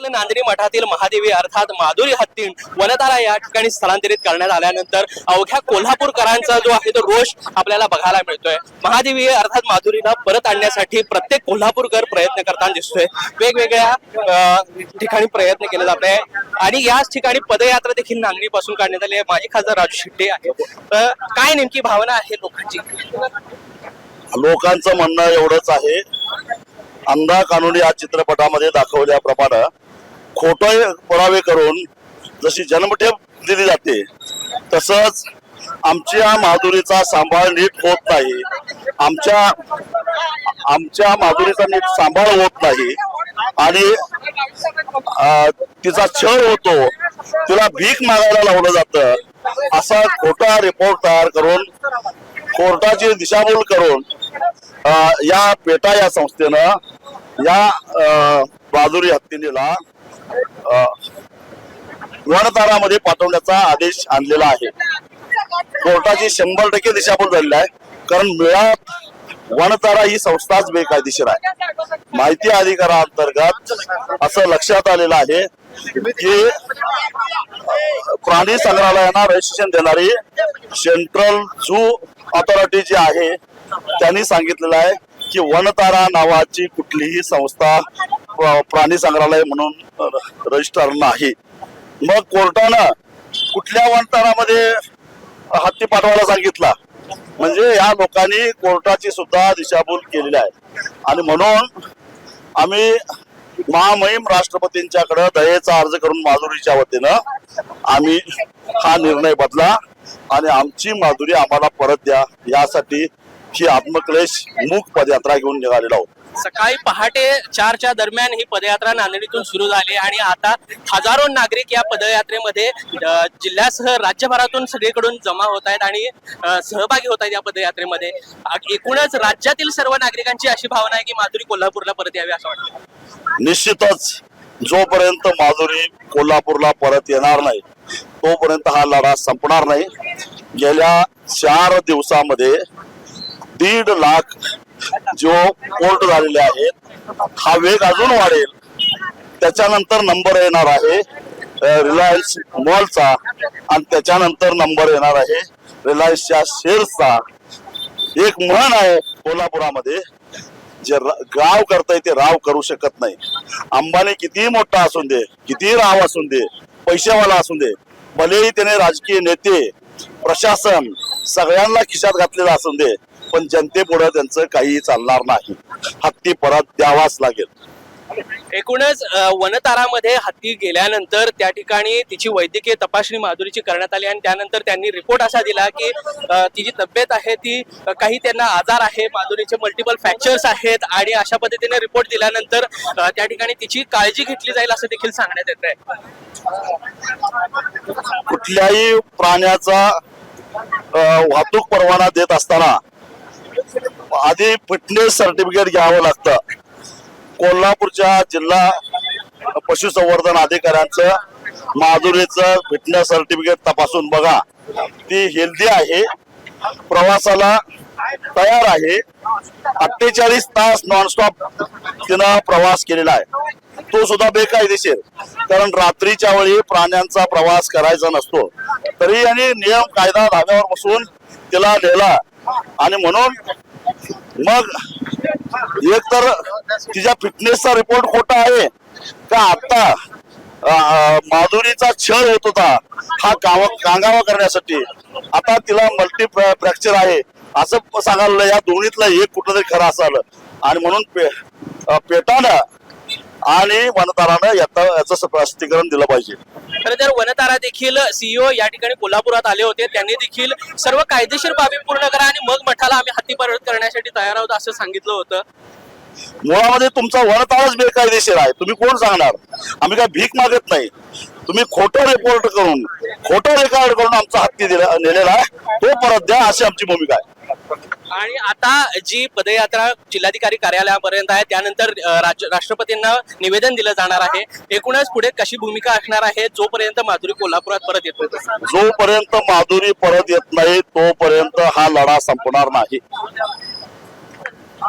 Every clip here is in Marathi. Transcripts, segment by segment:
येथील नांदणी मठातील महादेवी अर्थात माधुरी हत्तीण वनतारा या ठिकाणी स्थलांतरित करण्यात आल्यानंतर अवघ्या कोल्हापूरकरांचा जो आहे तो रोष आपल्याला बघायला मिळतोय। महादेवी अर्थात माधुरीला परत आणण्यासाठी प्रत्येक कोल्हापूरकर प्रयत्न करताना दिसतोय। वेगवेगळ्या ठिकाणी प्रयत्न केले जात आहे आणि याच ठिकाणी पदयात्रा देखील नांदणी पासून काढण्यात आली आहे। माजी खासदार राजू शेट्टी आहे, तर काय नेमकी भावना आहे लोकांची? लोकांचं म्हणणं एवढंच आहे, अंधा कानून या चित्रपटामध्ये दाखवल्याप्रमाणे खोटे पुरावे करून जशी जन्मठेप दिली जाते तसंच आमच्या माधुरीचा सांभाळ नीट होत नाही, आमच्या माधुरीचा नीट सांभाळ होत नाही आणि तिचा छळ होतो, तिला भीक मागायला लावलं जातं, असा खोटा रिपोर्ट तयार करून कोर्टाची दिशाभूल करून या पेटा या संस्थेनं या माधुरी हत्तीणीला वनतारामध्ये पाठवण्याचा आदेश आणलेला आहे। कोर्टाची 100% दिशाभूल झालेली आहे, कारण मुळात वनतारा ही संस्थाच बेकायदेशीर आहे। माहिती अधिकाराअंतर्गत असं लक्षात आलेलं आहे की प्राणी संग्रहालयांना रजिस्ट्रेशन देणारी सेंट्रल झू ऑथॉरिटी जी आहे त्यांनी सांगितलेलं आहे की वनतारा नावाची कुठलीही संस्था प्राणी संग्रहालय म्हणून रजिस्टर नाही। मग कोर्टानं कुठल्या वनतारामध्ये हत्ती पाठवायला सांगितला, म्हणजे या लोकांनी कोर्टाची सुद्धा दिशाभूल केलेली आहे आणि म्हणून आम्ही महामहिम राष्ट्रपतींच्याकडे दयेचा अर्ज करून माधुरीच्या वतीनं आम्ही हा निर्णय बदला आणि आमची माधुरी आम्हाला परत द्या यासाठी ही आत्मक्लेश मूक पदयात्रा घेऊन निघालेलो आहोत। सकाळी पहाटे 4च्या दरम्यान ही पदयात्रा नांदेडीतून सुरू झाली आणि आता हजारो नागरिक या पदयात्रेमध्ये जिल्ह्यासह राज्यभरातून सगळीकडून जमा होत आहेत आणि सहभागी होत आहेत या पदयात्रेमध्ये। एकूणच राज्यातील सर्व नागरिकांची अशी भावना आहे की माधुरी कोल्हापूरला परत यावी असं वाटतं। निश्चितच जोपर्यंत माधुरी कोल्हापूरला परत येणार नाही तोपर्यंत हा लढा संपणार नाही। गेल्या 4 दिवसामध्ये 1.5 लाख जो पोर्ट झालेले आहेत हा वेग अजून वाढेल। त्याच्यानंतर नंबर येणार आहे रिलायन्स मॉलचा आणि त्याच्यानंतर नंबर येणार आहे रिलायन्सच्या शेअर्सचा। एक म्हण आहे कोल्हापुरामध्ये, जे गाव करताय ते राव करू शकत नाही। अंबानी कितीही मोठा असून दे, कितीही राव असून दे, पैसेवाला असून दे, भलेही त्याने राजकीय नेते प्रशासन सगळ्यांना खिशात घातलेला असून दे, पण जनतेपुढे त्यांचं काही चालणार नाही। हत्ती परत द्यावाच लागेल। एकूणच वनतारामध्ये हत्ती गेल्यानंतर त्या ठिकाणी तिची वैद्यकीय तपासणी माधुरीची करण्यात आली आणि त्यानंतर त्यांनी रिपोर्ट असा दिला की तिची तब्येत आहे ती काही त्यांना आजार आहे, माधुरीचे मल्टिपल फ्रॅक्चर्स आहेत आणि अशा पद्धतीने रिपोर्ट दिल्यानंतर त्या ठिकाणी तिची काळजी घेतली जाईल असं देखील सांगण्यात येत आहे। कुठल्याही प्राण्याचा वाहतूक परवाना देत असताना आधी फिटनेस सर्टिफिकेट घ्यावं लागतं। कोल्हापूरच्या जिल्हा पशुसंवर्धन अधिकाऱ्यांचं माधुरीचं फिटनेस सर्टिफिकेट तपासून बघा, ती हेल्दी आहे, प्रवासाला तयार आहे, 48 तास नॉनस्टॉप तिनं प्रवास केलेला आहे, तो सुद्धा बेकायदेशीर, कारण रात्रीच्या वेळी प्राण्यांचा प्रवास करायचा नसतो, तरी आणि नियम कायदा धाब्यावर बसून तिला नेला आणि म्हणून मग एक तर तिच्या फिटनेसचा रिपोर्ट खोटा आहे का आता माधुरीचा छळ होत होता हा कांगावा करण्यासाठी आता तिला मल्टी फ्रॅक्चर आहे असं सांगायला या दोन्हीतला एक कुठं तरी खरं असाल आणि म्हणून पेटानं आणि वनतारानं याचं स्पष्टीकरण दिलं पाहिजे। खरं तर वनतारा देखील सीईओ या ठिकाणी कोल्हापुरात आले होते, त्यांनी देखील सर्व कायदेशीर बाबी पूर्ण करा आणि मग मठाला आम्ही हत्ती परत करण्यासाठी तयार आहोत असं सांगितलं होतं। मुळामध्ये तुमचा वनताराच बेकायदेशीर आहे, तुम्ही कोण सांगणार? आम्ही काय भीक मागत नाही, तुम्ही खोटं रिपोर्ट करून खोटं रेकॉर्ड करून आमचा हत्ती नेलेला आहे तो परत द्या अशी आमची भूमिका आहे। आणि आता जी पदयात्रा जिल्हाधिकारी कार्यालयापर्यंत आहे त्यानंतर राष्ट्रपतींना निवेदन दिलं जाणार आहे। एकूणच पुढे कशी भूमिका असणार आहे जोपर्यंत माधुरी कोल्हापुरात परत येत नाही? जोपर्यंत माधुरी परत येत नाही तोपर्यंत हा लढा संपणार नाही।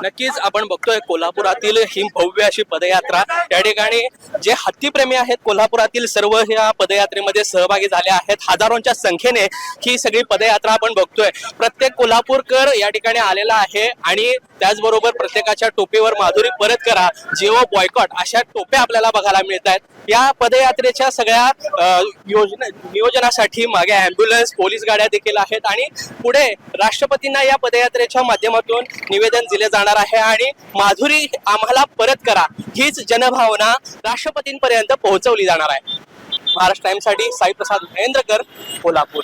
नक्कीच आपण बघतोय कोल्हापुरातील ही भव्य अशी पदयात्रा. या ठिकाणी जे हत्तीप्रेमी आहेत कोल्हापुरातील सर्व ह्या पदयात्रेमध्ये सहभागी झाले आहेत. हजारोंच्या संख्येने ही सगळी पदयात्रा आपण बघतोय. प्रत्येक कोल्हापूरकर या ठिकाणी आलेला आहे आणि त्याचबरोबर प्रत्येकाच्या टोपीवर माधुरी परत करा, जिओ बॉयकॉट अशा टोप्या आपल्याला बघायला मिळत आहेत. या पदयात्रेच्या सगळ्या नियोजनासाठी मागे अँब्युलन्स पोलीस गाड्या देखील आहेत आणि पुढे राष्ट्रपतींना या पदयात्रेच्या माध्यमातून निवेदन दिले जाणार आहे आणि माधुरी आम्हाला परत करा हीच जनभावना राष्ट्रपतींपर्यंत पोहोचवली जाणार आहे. महाराष्ट्र टाइम्ससाठी साई प्रसाद महेंद्रकर, कोल्हापूर.